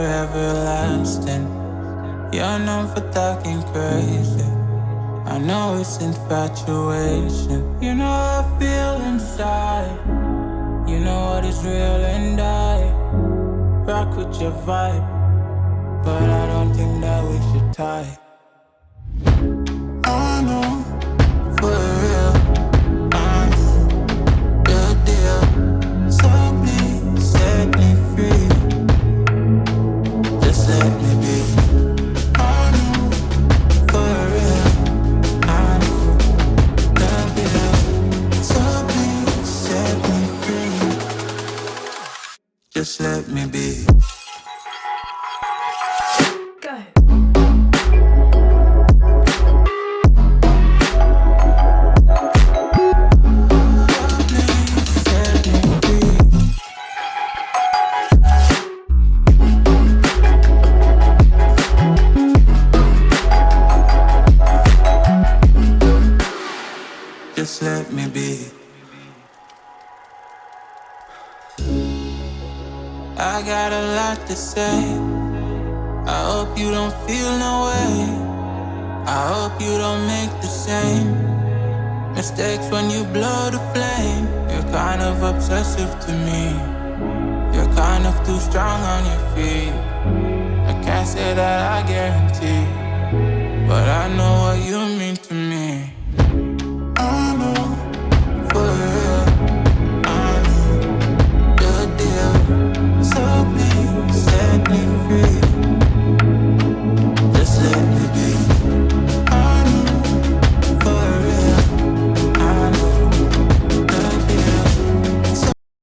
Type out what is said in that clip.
everlasting. You're known for talking crazy. I know it's infatuation. You know how I feel inside. You know what is real and I rock with your vibe, but I don't think that we should tie. I know, for real, I know, the deal. So please set me free. Just let me be. I know, for real, I know, the deal. So please set me free. Just let me be. Just let me be. I got a lot to say. I hope you don't feel no way. I hope you don't make the same mistakes when you blow the flame. You're kind of obsessive to me. You're kind of too strong on your feet. I can't say that I guarantee, but I know what you mean to